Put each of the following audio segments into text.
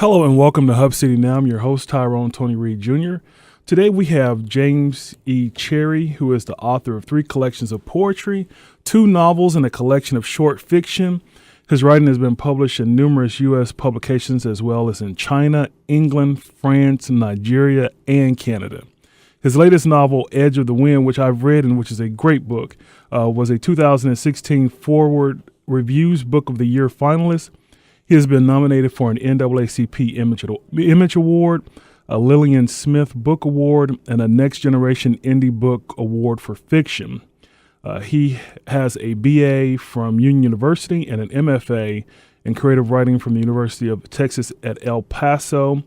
Hello and welcome to Hub City Now. I'm your host, Tyrone Tony Reed Jr. Today we have James E. Cherry, who is the author of 3 collections of poetry, 2 novels, and a collection of short fiction. His writing has been published in numerous U.S. publications as well as in China, England, France, Nigeria, and Canada. His latest novel, Edge of the Wind, which I've read and which is a great book, was a 2016 Forward Reviews Book of the Year finalist. He has been nominated for an NAACP Image Award, a Lillian Smith Book Award, and a Next Generation Indie Book Award for fiction. He has a BA from Union University and an MFA in creative writing from the University of Texas at El Paso.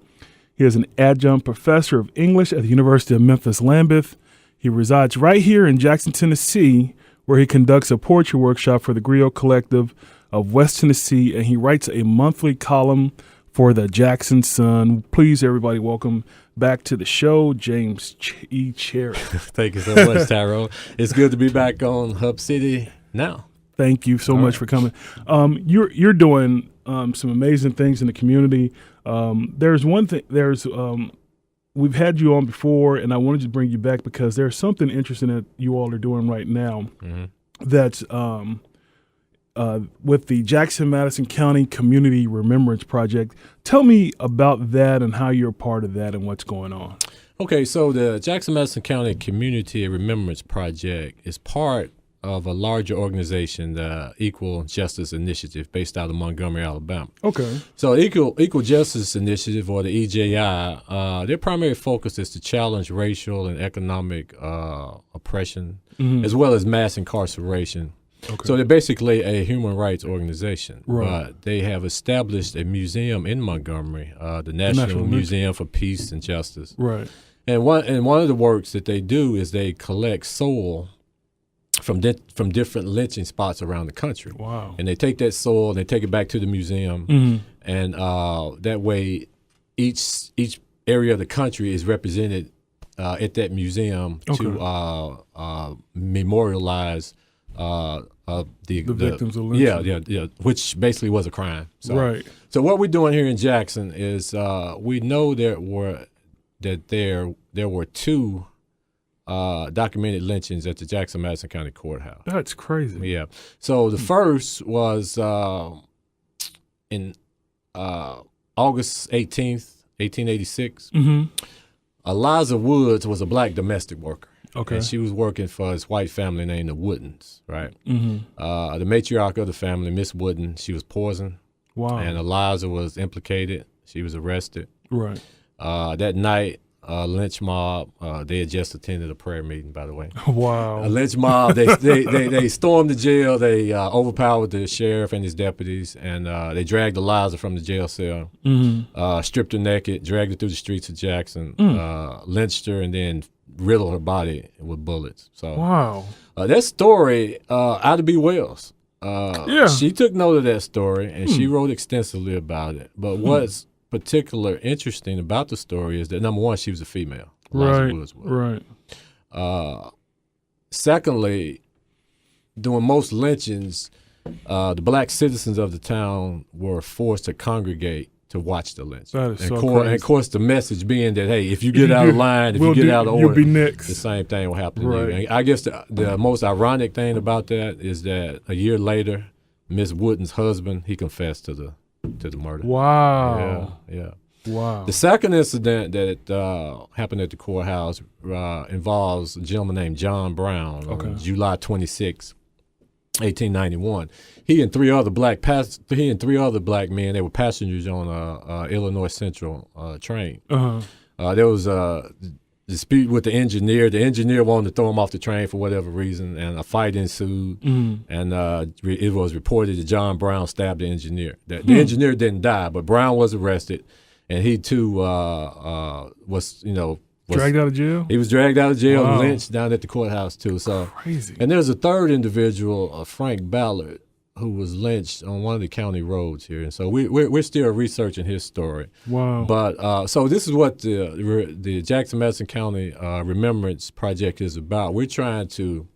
He is an adjunct professor of English at the University of Memphis-Lambeth. He resides right here in Jackson, Tennessee, where he conducts a poetry workshop for the Griot Collective of West Tennessee, and he writes a monthly column for the Jackson Sun. Please, everybody, welcome back to the show, James E. Cherry. Thank you so much, Tyrone. It's good to be back on Hub City Now. Thank you so much for coming. You're doing some amazing things in the community. There's one thing. We've had you on before, and I wanted to bring you back because there's something interesting that you all are doing right now. Mm-hmm. That's with the Madison County Community Remembrance Project. Tell me about that and how you're a part of that and what's going on. Okay, so the Madison County Community Remembrance Project is part of a larger organization, the Equal Justice Initiative, based out of Montgomery, Alabama. Okay. So Equal Justice Initiative, or the EJI, their primary focus is to challenge racial and economic oppression, as well as mass incarceration. Okay. So they're basically a human rights organization, right. But they have established a museum in Montgomery, the National Museum for Peace and Justice. Right. And one of the works that they do is they collect soil from different lynching spots around the country. Wow. And they take that soil and they take it back to the museum, and that way each area of the country is represented at that museum to memorialize the victims of lynching. Yeah, which basically was a crime. So, right. So what we're doing here in Jackson is we know there were 2 documented lynchings at the Madison County Courthouse. That's crazy. Yeah. So the first was in August 18th, 1886. Mm-hmm. Eliza Woods was a black domestic worker. Okay. And she was working for this white family named the Woodens, right? Mm-hmm. The matriarch of the family, Miss Wooden, she was poisoned. Wow. And Eliza was implicated. She was arrested. Right. That night, lynch mob, they had just attended a prayer meeting, by the way. Wow. A lynch mob, they stormed the jail. They overpowered the sheriff and his deputies, and they dragged Eliza from the jail cell, stripped her naked, dragged her through the streets of Jackson, lynched her, and then riddled her body with bullets. So, wow. That story, Ida B. Wells, she took note of that story, and she wrote extensively about it. But what's particular interesting about the story is that, number one, she was a female. Right, right. Secondly, during most lynchings, the black citizens of the town were forced to congregate to watch the lynch. That is crazy. And of course, the message being that, hey, if you get out of line, if you get out of order, you'll be next. The same thing will happen to you. And I guess the most ironic thing about that is that a year later, Miss Wooden's husband, he confessed to the murder. Wow. Yeah. Wow. The second incident that happened at the courthouse involves a gentleman named John Brown on July 26, 1891. He and three other black men, they were passengers on Illinois Central train. There was a dispute with the engineer. The engineer wanted to throw him off the train for whatever reason, and a fight ensued. And it was reported that John Brown stabbed the engineer. The engineer didn't die, but Brown was arrested, and he too was dragged out of jail. He was dragged out of jail and lynched down at the courthouse too. So crazy. And there's a third individual, Frank Ballard, who was lynched on one of the county roads here, and so we're still researching his story. Wow! But so this is what the Madison County Remembrance Project is about. We're trying to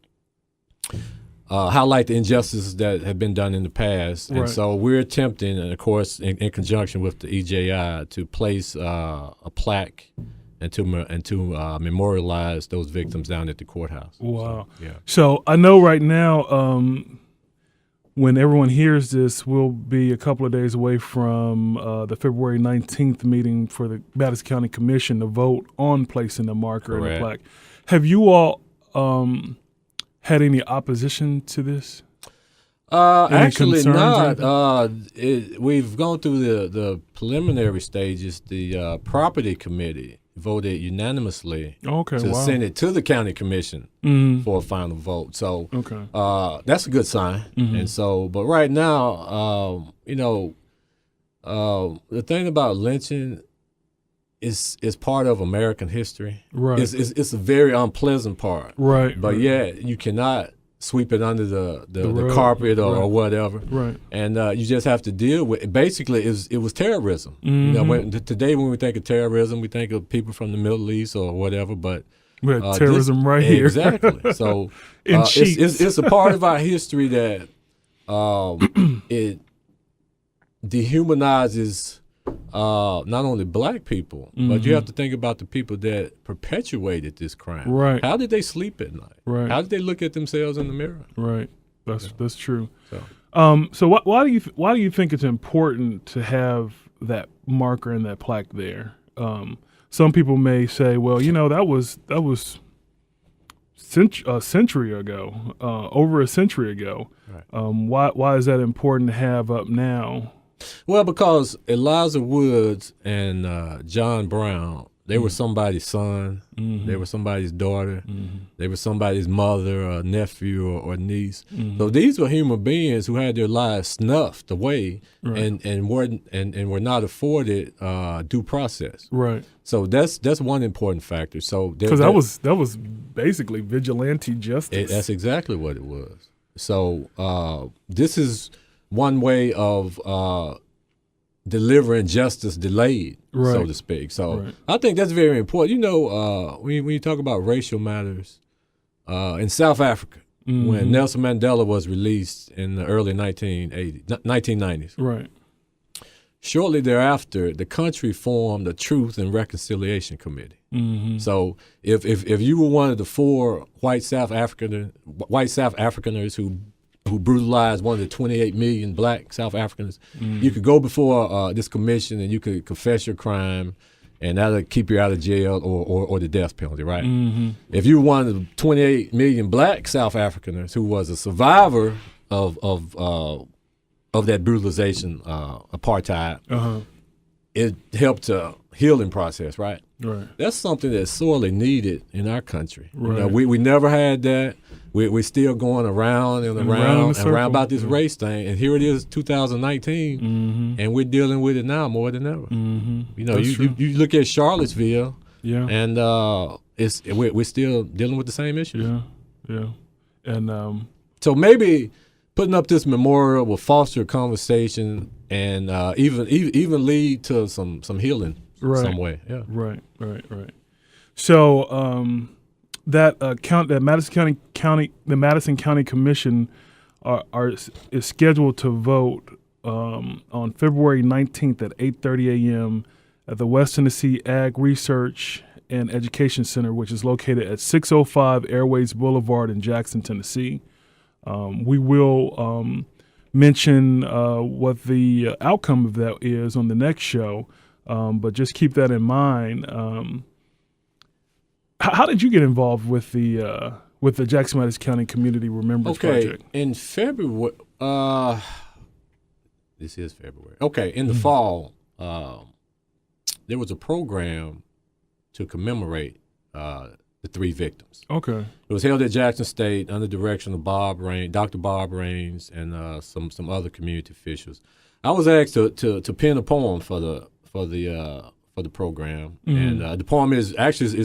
highlight the injustices that have been done in the past. Right. And so we're attempting, and of course, in conjunction with the EJI, to place a plaque and to memorialize those victims down at the courthouse. Wow. So, yeah. So I know right now, when everyone hears this, we'll be a couple of days away from the February 19th meeting for the Madison County Commission to vote on placing the marker in the plaque. Have you all had any opposition to this? Actually concerns not. We've gone through the preliminary stages. The property committee voted unanimously to send it to the county commission for a final vote. So that's a good sign. And so, but right now, the thing about lynching is part of American history. Right. It's a very unpleasant part. Right. But you cannot sweep it under the carpet or whatever. Right. And you just have to deal with it. Basically, it was terrorism. Today when we think of terrorism, we think of people from the Middle East or whatever, but we had terrorism right here. Exactly. So it's a part of our history that it dehumanizes not only black people, but you have to think about the people that perpetuated this crime. Right. How did they sleep at night? Right. How did they look at themselves in the mirror? Right. That's true. So why do you think it's important to have that marker and that plaque there? Some people may say, well, that was a century ago, over a century ago. Right. Why is that important to have up now? Well, because Eliza Woods and John Brown, they were somebody's son, they were somebody's daughter, they were somebody's mother or nephew or niece. So these were human beings who had their lives snuffed away and were not afforded due process. Right. So that's one important factor. So because that was basically vigilante justice. That's exactly what it was. So this is one way of delivering justice delayed, so to speak. So I think that's very important. When you talk about racial matters, in South Africa, when Nelson Mandela was released in the early 1990s, right. Shortly thereafter, the country formed a Truth and Reconciliation Committee. So if you were one of the 4 white South Africaners who brutalized one of the 28 million black South Africans, you could go before this commission and you could confess your crime, and that'll keep you out of jail or the death penalty, right? If you were one of the 28 million black South Africaners who was a survivor of that brutalization, apartheid, it helped to healing process, right? Right. That's something that's sorely needed in our country. Right. We never had that. We're still going around and around about this race thing, and here it is, 2019, and we're dealing with it now more than ever. You look at Charlottesville, and we're still dealing with the same issues. And so maybe putting up this memorial will foster a conversation and even lead to some healing some way. Yeah. Right. So that Madison County Commission is scheduled to vote on February 19th at 8:30 a.m. at the West Tennessee Ag Research and Education Center, which is located at 605 Airways Boulevard in Jackson, Tennessee. We will mention what the outcome of that is on the next show, but just keep that in mind. How did you get involved with the Jackson Madison County Community Remembrance Project? In February, this is February. Okay, in the fall, there was a program to commemorate the 3 victims. Okay. It was held at Jackson State under the direction of Dr. Bob Raines, and some other community officials. I was asked to pen a poem for the program, and the poem is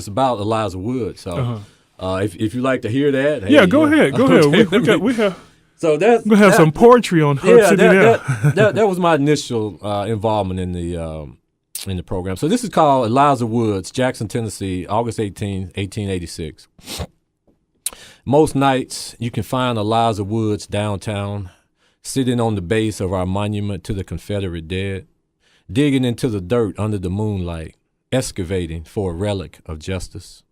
about Eliza Woods. So if you'd like to hear that, go ahead. We have. So that's we're gonna have some poetry on Hub City now. That was my initial involvement in the program. So this is called Eliza Woods, Jackson, Tennessee, August 18, 1886. Most nights, you can find Eliza Woods downtown, sitting on the base of our monument to the Confederate dead, digging into the dirt under the moonlight, excavating for a relic of justice.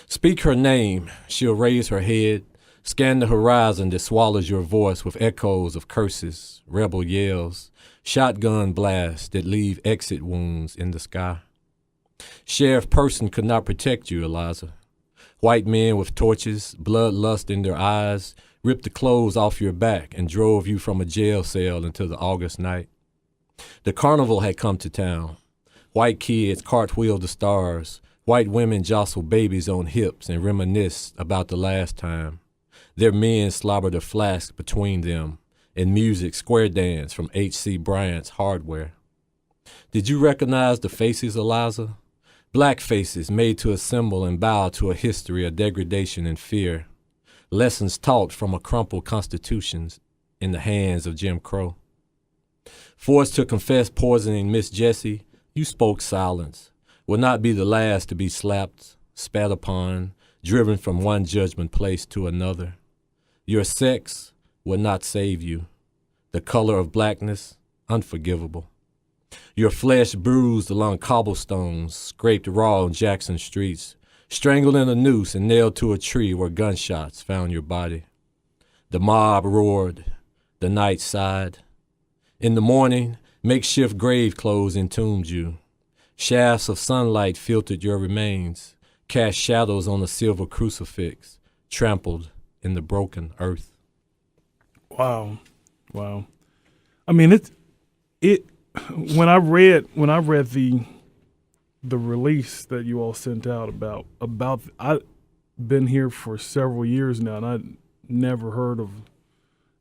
Speak her name, she'll raise her head, scan the horizon that swallows your voice with echoes of curses, rebel yells, shotgun blasts that leave exit wounds in the sky. Sheriff Person could not protect you, Eliza. White men with torches, bloodlust in their eyes, ripped the clothes off your back and drove you from a jail cell into the August night. The carnival had come to town. White kids cartwheeled the stars. White women jostled babies on hips and reminisced about the last time. Their men slobbered a flask between them, and music square dance from H.C. Bryant's Hardware. Did you recognize the faces, Eliza? Black faces made to assemble and bow to a history of degradation and fear. Lessons taught from a crumpled constitution in the hands of Jim Crow. Forced to confess poisoning Miss Jessie, you spoke silence. Will not be the last to be slapped, spat upon, driven from one judgment place to another. Your sex will not save you. The color of blackness, unforgivable. Your flesh bruised along cobblestones, scraped raw on Jackson streets, strangled in a noose and nailed to a tree where gunshots found your body. The mob roared. The night sighed. In the morning, makeshift grave clothes entombed you. Shafts of sunlight filtered your remains, cast shadows on a silver crucifix, trampled in the broken earth. Wow. I mean, it. When I read the release that you all sent out about I've been here for several years now, and I never heard of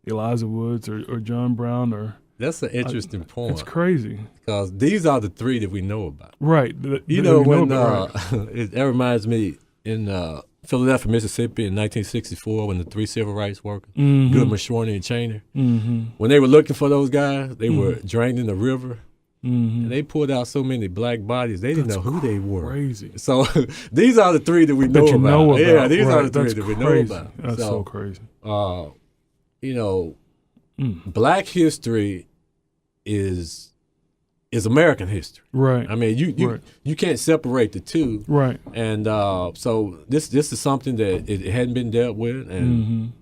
Eliza Woods or John Brown or. That's an interesting point. It's crazy because these are the three that we know about. Right. That reminds me in Philadelphia, Mississippi in 1964 when the three civil rights workers, Goodman, Schwerner, and Chainer, when they were looking for those guys, they were drained in the river. And they pulled out so many black bodies, they didn't know who they were. Crazy. So these are the three that we know about. Yeah, these are the three that we know about. That's so crazy. Black history is American history. Right. I mean, you can't separate the two. Right. And so this is something that it hadn't been dealt with, and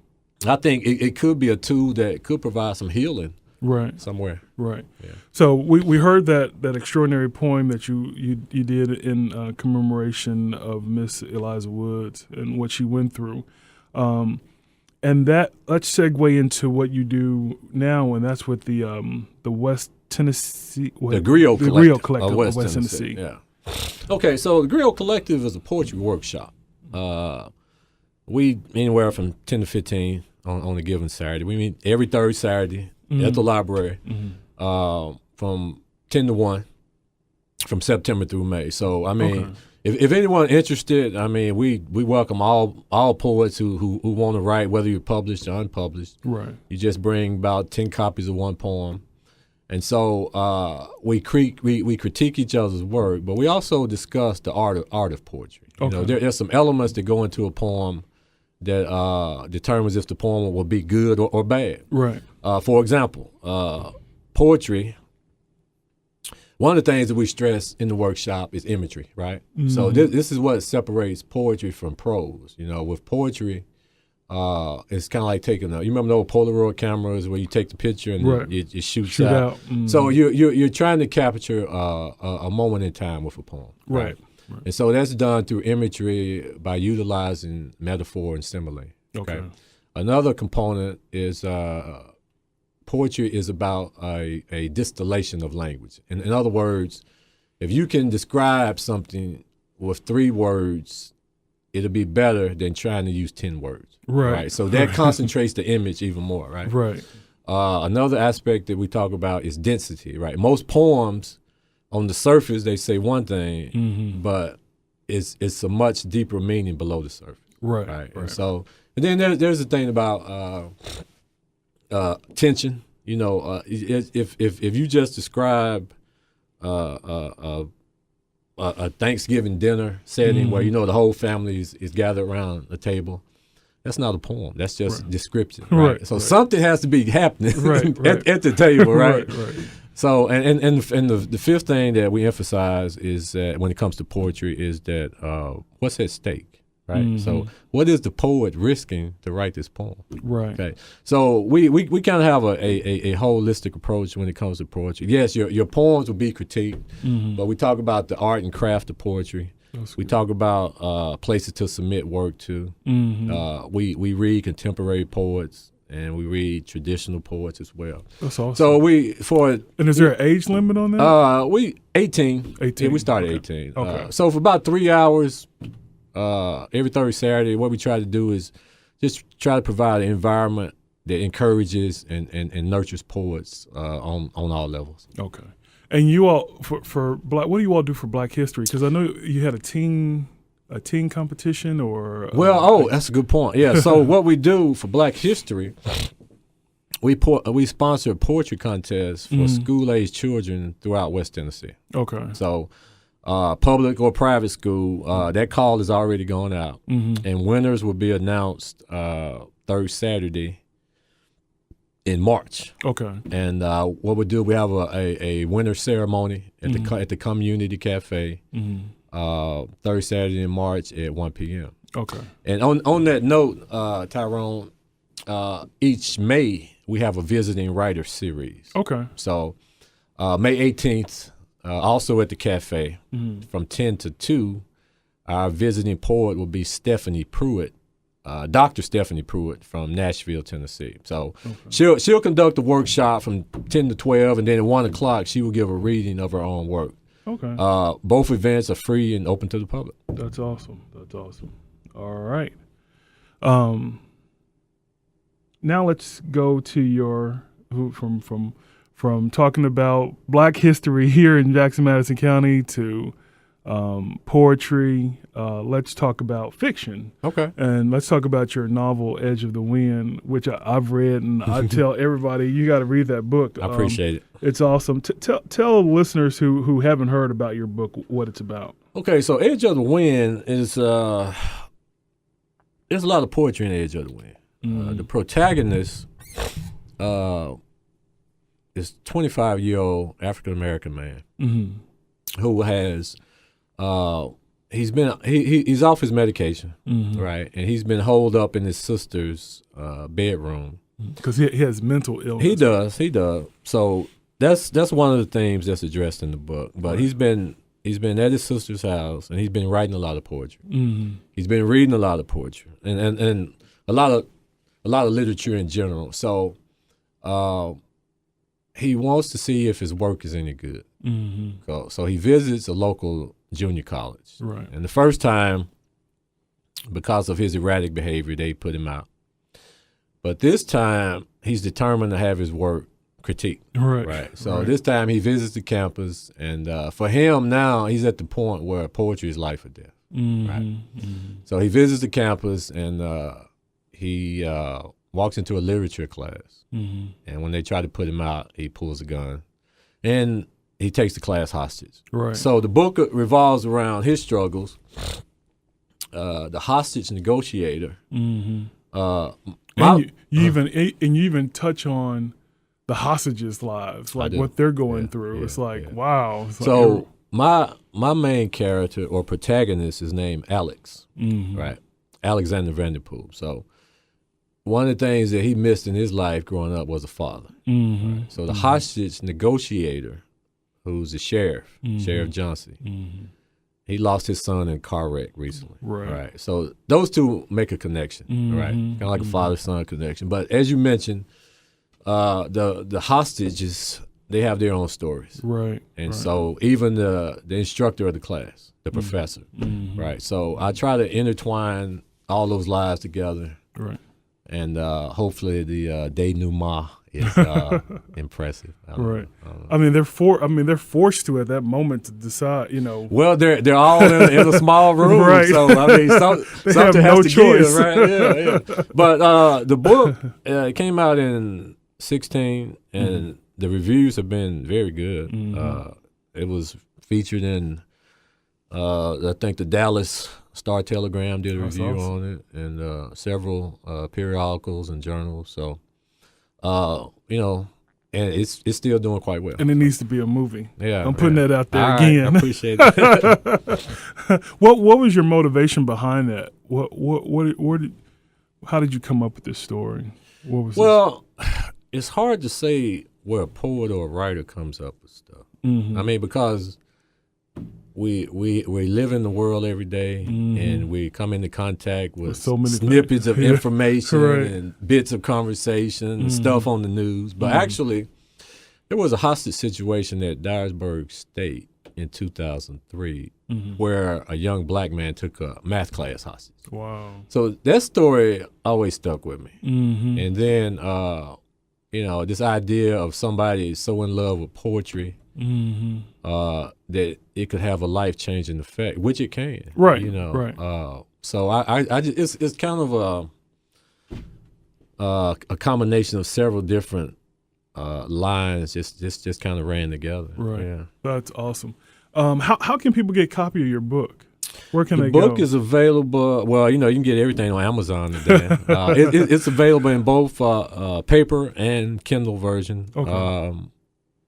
I think it could be a tool that could provide some healing. Right. Somewhere. Right. Yeah. So we heard that extraordinary poem that you did in commemoration of Miss Eliza Woods and what she went through. And that let's segue into what you do now, and that's with the West Tennessee, the Griot Collective of West Tennessee. Yeah. Okay, so the Griot Collective is a poetry workshop. We anywhere from 10 to 15 on a given Saturday. We meet every third Saturday at the library from 10 to 1 from September through May. So I mean. If anyone interested, I mean, we welcome all poets who want to write, whether you're published or unpublished. Right. You just bring about 10 copies of one poem, and so we critique each other's work, but we also discuss the art of poetry. You know, there's some elements that go into a poem that determines if the poem will be good or bad. Right. For example, poetry. One of the things that we stress in the workshop is imagery, right? So this is what separates poetry from prose. You know, with poetry, it's kind of like taking you remember the old Polaroid cameras where you take the picture and it shoots out. So you're trying to capture a moment in time with a poem, right? And so that's done through imagery by utilizing metaphor and simile. Okay. Another component is poetry is about a distillation of language. In other words, if you can describe something with 3 words, it'll be better than trying to use 10 words. Right. So that concentrates the image even more, right? Right. Another aspect that we talk about is density, right? Most poems, on the surface, they say one thing, but it's a much deeper meaning below the surface. Right. And so, and then there's the thing about tension. You know, if you just describe a Thanksgiving dinner setting where the whole family is gathered around a table, that's not a poem. That's just a description. Right. So something has to be happening at the table, right? Right. So and the fifth thing that we emphasize is that when it comes to poetry is that what's at stake, right? Mm-hmm. So what is the poet risking to write this poem? Right. Okay. So we kind of have a holistic approach when it comes to poetry. Yes, your poems will be critiqued, but we talk about the art and craft of poetry. We talk about places to submit work to. We read contemporary poets. And we read traditional poets as well. That's awesome. So and is there an age limit on that? 18. 18. Yeah, we started Okay. 18. Okay. So for about 3 hours, every third Saturday, what we try to do is just try to provide an environment that encourages and nurtures poets on all levels. Okay. And you all for Black, what do you all do for Black History? Because I know you had a teen competition or that's a good point. Yeah. So what we do for Black History, we sponsor a poetry contest for school-age children throughout West Tennessee. Okay. So public or private school, that call is already gone out, and winners will be announced third Saturday in March. Okay. And what we do, we have a winner ceremony at the Community Cafe. Third Saturday in March at 1 p.m. Okay. And on that note, Tyrone, each May we have a visiting writer series. Okay. So May 18th, also at the cafe, from 10 to 2, our visiting poet will be Stephanie Pruitt, Dr. Stephanie Pruitt from Nashville, Tennessee. So she'll conduct a workshop from 10 to 12, and then at 1 o'clock she will give a reading of her own work. Okay. Both events are free and open to the public. That's awesome. All right. Now let's go to from talking about Black history here in Jackson, Madison County to poetry. Let's talk about fiction. Okay. And let's talk about your novel, Edge of the Wind, which I've read, and I tell everybody, you got to read that book. I appreciate it. It's awesome. Tell listeners who haven't heard about your book what it's about. Okay, so Edge of the Wind is there's a lot of poetry in Edge of the Wind. The protagonist is 25-year-old African-American man who has he's off his medication, right? And he's been holed up in his sister's bedroom. Because he has mental illness. He does. So that's one of the themes that's addressed in the book. But he's been at his sister's house, and he's been writing a lot of poetry. He's been reading a lot of poetry and a lot of literature in general. So he wants to see if his work is any good. So he visits a local junior college. Right. And the first time, because of his erratic behavior, they put him out. But this time, he's determined to have his work critiqued. Right. So this time he visits the campus, and for him now, he's at the point where poetry is life or death. Right. So he visits the campus, and he walks into a literature class. And when they try to put him out, he pulls a gun, and he takes the class hostage. Right. So the book revolves around his struggles. The hostage negotiator. And you even touch on the hostages' lives, like what they're going through. It's like, wow. It's so my main character or protagonist is named Alex, right? Alexander Vanderpool. So one of the things that he missed in his life growing up was a father. Right? So the hostage negotiator, who's the sheriff, Sheriff Johnson, he lost his son in a car wreck recently. Right. So those two make a connection, right? Kind of like a father-son connection. But as you mentioned, the hostages, they have their own stories. Right. And so even the instructor of the class, the professor, right? So I try to intertwine all those lives together. Right. And hopefully the denouement is impressive. Right. I mean, they're forced to at that moment to decide. Well, they're all in a small room, right? So I mean, something has to choice. Give, right? Yeah. But the book came out in 2016, and the reviews have been very good. It was featured in I think the Dallas Star Telegram did a That's review awesome. on it, and several periodicals and journals. So, and it's still doing quite well. And it needs to be a movie. Yeah, I'm putting that out there All again. Right, I appreciate that. What was your motivation behind that? How did you come up with this story? What was Well, it's hard to say where a poet or a writer comes up with stuff. Mm-hmm. I mean, because we live in the world every day, and we come into contact with so many snippets of information Right. and bits of conversation and stuff on the news. But actually, there was a hostage situation at Dyersburg State in 2003 where a young black man took a math class hostage. Wow. So that story always stuck with me. Mm-hmm. And then, this idea of somebody so in love with poetry that it could have a life-changing effect, which it can. Right, Right. right. So I just, it's kind of a combination of several different lines just kind of ran together. Right. Yeah. That's awesome. How can people get a copy of your book? Where can The they book go? is available. Well, you can get everything on Amazon today. It's available in both paper and Kindle version. Okay.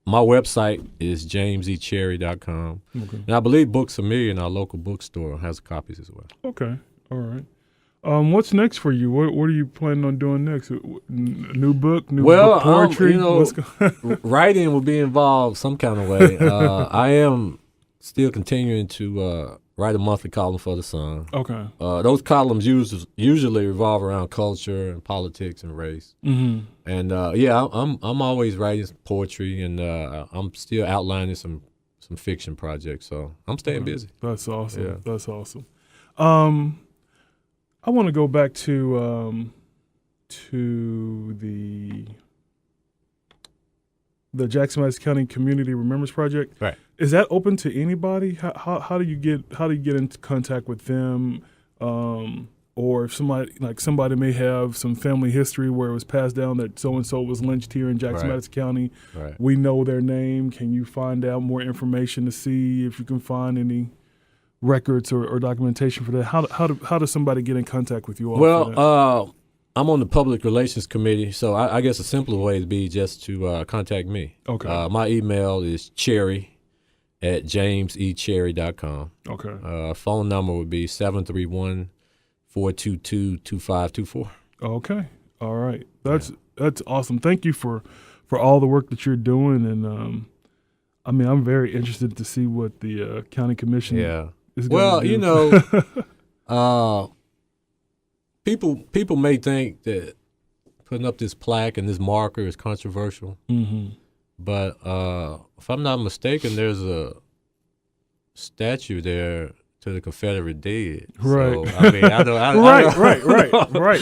My website is jamesecherry.com. Okay. And I believe Books A Million, our local bookstore, has copies as well. Okay. All right. What's next for you? What are you planning on doing next? New book, book poetry? Writing will be involved some kind of way. I am still continuing to write a monthly column for the Sun. Okay. Those columns usually revolve around culture and politics and race. Mm-hmm. And I'm always writing poetry, and I'm still outlining some fiction projects. So I'm staying busy. That's awesome. Yeah. That's awesome. I want to go back to the Jackson Madison County Community Remembrance Project. Right. Is that open to anybody? How do you get into contact with them? Or if somebody may have some family history where it was passed down that so and so was lynched here in Jackson Right. Madison County. Right. We know their name. Can you find out more information to see if you can find any records or documentation for that? How does somebody get in contact with you all? for that? Well, I'm on the public relations committee, so I guess a simpler way would be just to contact me. Okay. My email is cherry@jamesecherry.com. Okay. Phone number would be 731-422-2524. Okay. All right. That's awesome. Thank you for all the work that you're doing, and I'm very interested to see what the county commission is going to do. People may think that putting up this plaque and this marker is controversial, but if I'm not mistaken, there's a statue there to the Confederate dead. Right. So, I mean, I don't, Right.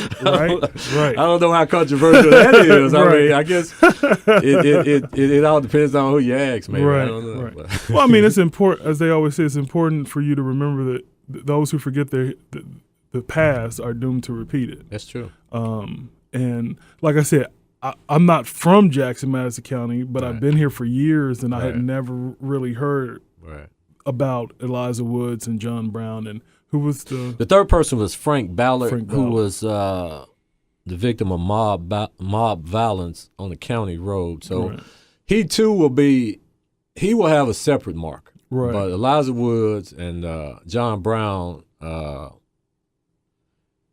I don't know how controversial that is. I Right. mean, I guess it all depends on who you ask, maybe. Right. I don't know. Right. But- Well, I mean, it's important, as they always say, it's important for you to remember that those who forget the past are doomed to repeat it. That's true. And like I said, I'm not from Jackson, Madison County, but I've Right. been here for years, and I had Right. never really heard Right. about Eliza Woods and John Brown, and who was The third person was Frank Ballard, Frank who Ballard. was the victim of mob violence on the county road. So Right. he too will have a separate marker. Right. But Eliza Woods and John Brown,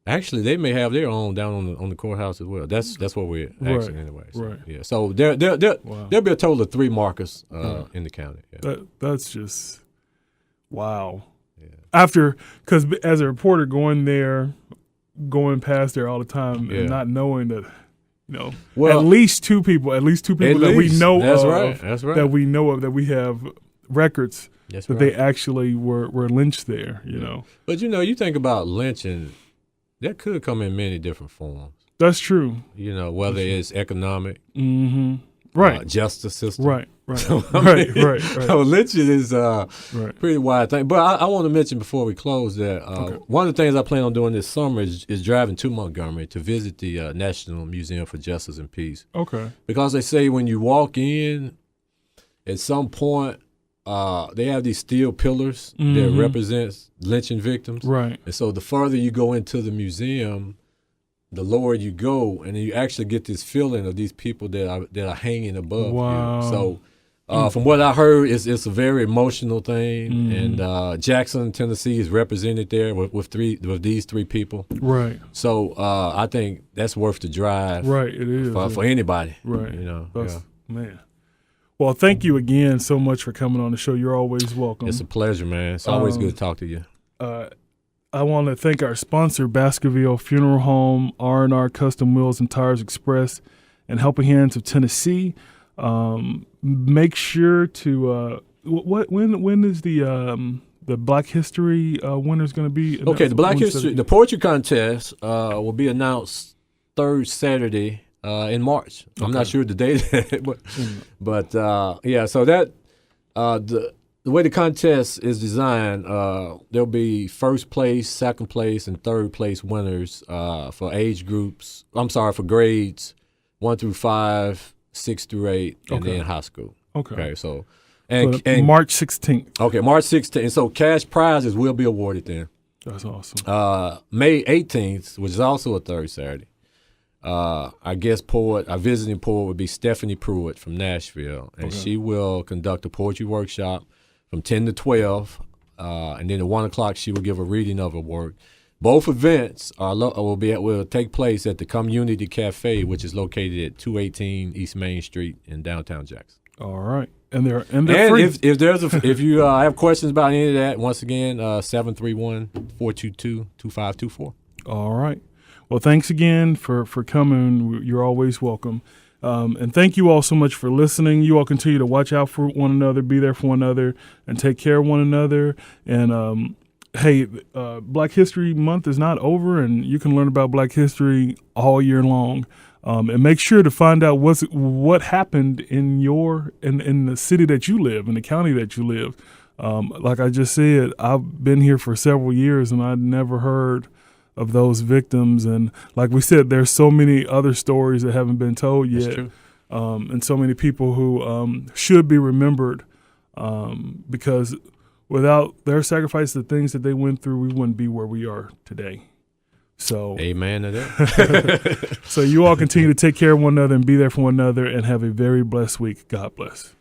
actually, they may have their own down on the courthouse as well. That's what we're asking Right. anyway. So, Right. Yeah. So Wow. there'll be a total of 3 markers in the county. Yeah. That's just wow. Yeah. Because as a reporter going past there all the time Yeah. and not knowing that, Well, at least two people that we know That's of, right. That's right. that we know of, that we have records That's that right. they actually were lynched there. But you think about lynching, that could come in many different forms. That's true. Whether it's economic, Mm-hmm. Right. justice system. Right. So, I Right. mean, Right. So lynching is a Right. pretty wide thing. But I want to mention before we close that one of the things I plan on doing this summer is driving to Montgomery to visit the National Museum for Justice and Peace. Okay. Because they say when you walk in, at some point, they have these steel pillars that represents lynching victims. Right. And so the further you go into the museum, the lower you go, and then you actually get this feeling of these people that are hanging above Wow. you. So from what I heard, it's a very emotional thing, and Jackson, Tennessee, is represented there with these three people. Right. So I think that's worth the drive. Right. It is for anybody. Right. You know. Man. Well, thank you again so much for coming on the show. You're always welcome. It's a pleasure, man. It's always good to talk to you. I want to thank our sponsor, Baskerville Funeral Home, R&R Custom Wheels and Tires Express, and Helping Hands of Tennessee. Make sure to when is the Black History winner's going to be? Okay, the Black History, the poetry contest will be announced third Saturday in March. Okay. I'm not sure the date, but yeah. So that the way the contest is designed, there'll be first place, second place, and third place winners for age groups. For grades 1 through 5, 6 through 8, and then high school. Okay. So and March 16th. Okay, March 16th. And so cash prizes will be awarded then. That's awesome. May 18th, which is also a third Saturday. Our visiting poet would be Stephanie Pruitt from Nashville, and she will conduct a poetry workshop from 10 to 12, and then at 1 o'clock she will give a reading of her work. Both events will take place at the Community Cafe, which is located at 218 East Main Street in downtown Jackson. All right, and they're free. if you have questions about any of that, once again, 731-422-2524. All right. Well, thanks again for coming. You're always welcome. And thank you all so much for listening. You all continue to watch out for one another, be there for one another, and take care of one another. And hey, Black History Month is not over, and you can learn about Black history all year long. And make sure to find out what happened in the city that you live, in the county that you live. Like I just said, I've been here for several years, and I'd never heard of those victims. And like we said, there's so many other stories that haven't been told yet. That's true. And so many people who should be remembered, because without their sacrifice, the things that they went through, we wouldn't be where we are today. So amen to that. So you all continue to take care of one another and be there for one another, and have a very blessed week. God bless.